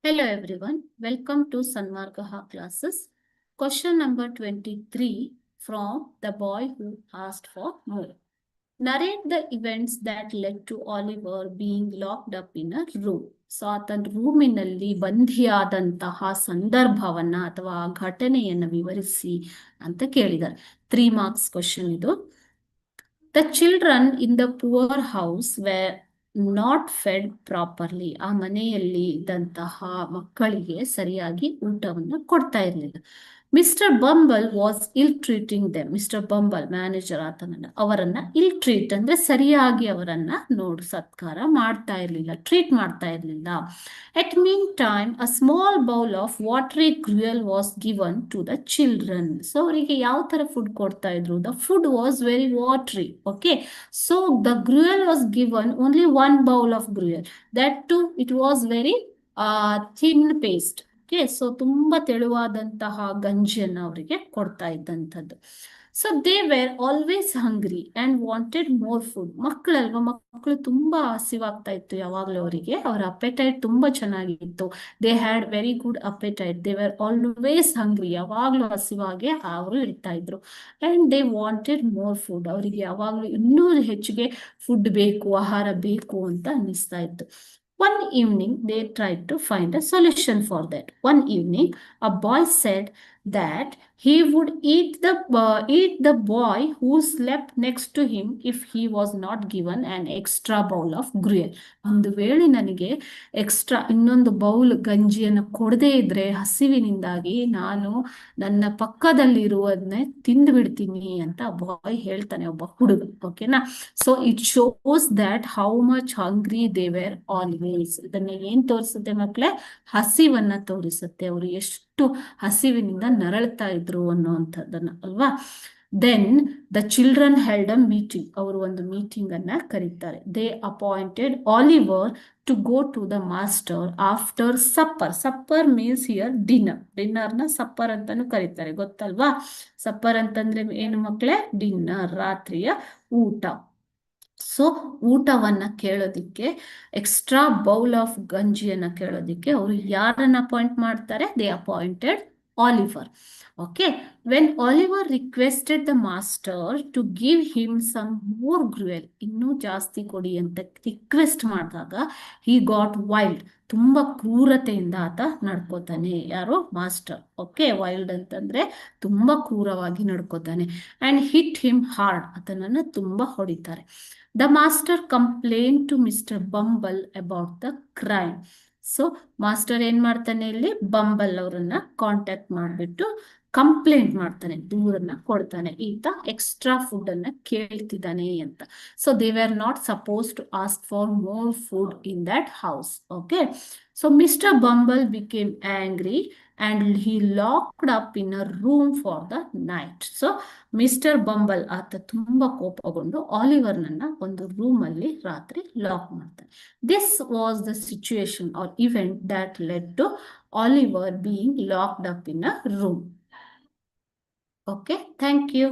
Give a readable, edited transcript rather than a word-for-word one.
Hello everyone, welcome to Sanmargaha classes. Question number 23 from The Boy Who Asked for More. Narrate the events that led to Oliver being locked up in a room. So ಆತನ ರೂಮಿನಲ್ಲಿ ಬಂಧಿಯಾದಂತಹ ಸಂದರ್ಭವನ್ನ ಅಥವಾ ಘಟನೆಯನ್ನು ವಿವರಿಸಿ ಅಂತ ಕೇಳಿದ್ದಾರೆ. 3 marks question ಇದು. The children in the poor house were not Fed properly. ಆ ಮನೆಯಲ್ಲಿ ಇದ್ದಂತಹ ಮಕ್ಕಳಿಗೆ ಸರಿಯಾಗಿ ಊಟವನ್ನು ಕೊಡ್ತಾ ಇರಲಿಲ್ಲ. Mister bumble was ill treating them. Mister bumble manager ಅವರನ್ನ ಇಲ್ ಟ್ರೀಟ್ ಅಂದ್ರೆ ಸರಿಯಾಗಿ ಅವರನ್ನ ಸತ್ಕಾರ ಮಾಡ್ತಾ ಇರಲಿಲ್ಲ, ಟ್ರೀಟ್ ಮಾಡ್ತಾ ಇರಲಿಲ್ಲ. At mean time a small bowl of watery gruel was given to the children. So ಅವರಿಗೆ ಯಾವ ತರ ಫುಡ್ ಕೊಡ್ತಾ ಇದ್ರು? The food was very watery. Okay, so the gruel was given only one bowl of gruel. That too, it was very thin paste. Okay, so ತುಂಬಾ ತೆಳುವಾದಂತಹ ಗಂಜಿಯನ್ನು ಅವರಿಗೆ ಕೊಡ್ತಾ ಇದ್ದಂಥದ್ದು. So they were always hungry and wanted more food. ಮಕ್ಕಳು ತುಂಬಾ ಹಸಿವಾಗ್ತಾ ಇತ್ತು ಯಾವಾಗ್ಲೂ ಅವರಿಗೆ. ಅವರ ಅಪೆಟೈಟ್ ತುಂಬಾ ಚೆನ್ನಾಗಿತ್ತು. They had very good appetite. They were always hungry. ಯಾವಾಗ್ಲೂ ಹಸಿವಾಗೆ ಅವರು ಇರ್ತಾ ಇದ್ರು. And they wanted more food. ಅವರಿಗೆ ಯಾವಾಗ್ಲೂ ಇನ್ನೂ ಹೆಚ್ಚಿಗೆ ಫುಡ್ ಬೇಕು, ಆಹಾರ ಬೇಕು ಅಂತ ಅನ್ನಿಸ್ತಾ ಇತ್ತು. One evening, they tried to find a solution for that. One evening, a boy said that he would eat the boy who slept next to him if he was not given an extra bowl of gruel. ಒಂದು ವೇಳೆ ನನಗೆ extra ಇನ್ನೊಂದು bowl ಗಂಜಿಯನ್ನು ಕೊಡದೇ ಇದ್ರೆ ಹಸಿವಿನಿಂದಾಗಿ ನಾನು ನನ್ನ ಪಕ್ಕದಲ್ಲಿರುವುದನ್ನೇ ತಿಂದು ಬಿಡ್ತೀನಿ ಅಂತ ಬಾಯ್ ಹೇಳ್ತಾನೆ, ಒಬ್ಬ ಹುಡುಗ. ಓಕೆನಾ? So it shows that how much hungry they were always. ಇದನ್ನ ಏನ್ ತೋರಿಸುತ್ತೆ ಮಕ್ಕಳೇ? ಹಸಿವನ್ನ ತೋರಿಸುತ್ತೆ. ಅವರು ಎಷ್ಟು ಹಸಿವಿನಿಂದ ನರಳ್ತಾ ಇದ್ರು ಅನ್ನುವಂಥದ್ದನ್ನ ಅಲ್ವಾ. Then the children held a meeting. ಅವರು ಒಂದು ಮೀಟಿಂಗ್ ಅನ್ನ ಕರೀತಾರೆ. They appointed Oliver to go to the master after supper. Supper means here dinner. ಡಿನ್ನರ್ನ ಸಪ್ಪರ್ ಅಂತಾನು ಕರೀತಾರೆ, ಗೊತ್ತಲ್ವಾ? ಸಪ್ಪರ್ ಅಂತಂದ್ರೆ ಏನು ಮಕ್ಕಳೇ? ಡಿನ್ನರ್, ರಾತ್ರಿಯ ಊಟ. ಸೊ ಊಟವನ್ನ ಕೇಳೋದಿಕ್ಕೆ, ಎಕ್ಸ್ಟ್ರಾ ಬೌಲ್ ಆಫ್ ಗಂಜಿಯನ್ನ ಕೇಳೋದಿಕ್ಕೆ ಅವರು ಯಾರನ್ನ ಅಪಾಯಿಂಟ್ ಮಾಡ್ತಾರೆ? They appointed Oliver. Okay, when Oliver requested the master to give him some more gruel, ಇನ್ನೂ ಜಾಸ್ತಿ ಕೊಡಿ ಅಂತ ರಿಕ್ವೆಸ್ಟ್ ಮಾಡಿದಾಗ ಹಿ ಗಾಟ್ ವೈಲ್ಡ್. ತುಂಬಾ ಕ್ರೂರತೆಯಿಂದ ಆತ ನಡ್ಕೋತಾನೆ. ಯಾರು? ಮಾಸ್ಟರ್. ಓಕೆ, ವೈಲ್ಡ್ ಅಂತಂದ್ರೆ ತುಂಬಾ ಕ್ರೂರವಾಗಿ ನಡ್ಕೋತಾನೆ. And hit him hard. ಆತನನ್ನ ತುಂಬಾ ಹೊಡಿತಾರೆ. The master complain to mister Bumble about the crime. So master ಏನ್ ಮಾಡ್ತಾನೆ ಇಲ್ಲಿ? ಬಂಬಲ್ ಅವರನ್ನ ಕಾಂಟ್ಯಾಕ್ಟ್ ಮಾಡಿಬಿಟ್ಟು ಕಂಪ್ಲೇಂಟ್ ಮಾಡ್ತಾನೆ, ದೂರನ್ನ ಕೊಡ್ತಾನೆ, ಈತ ಎಕ್ಸ್ಟ್ರಾ ಫುಡ್ ಅನ್ನ ಕೇಳ್ತಿದ್ದಾನೆ ಅಂತ. So they were not suppose to ask for more food in that house. Okay, so mister Bumble became angry and he locked up in a room for the night. So mister bumble ಆತ ತುಂಬಾ ಕೋಪಗೊಂಡು ಆಲಿವರ್ನನ್ನ ಒಂದು room ಅಲ್ಲಿ ರಾತ್ರಿ lock ಮಾಡ್ತಾನೆ. This was the situation or event that led to Oliver being locked up in a room. Okay, thank you.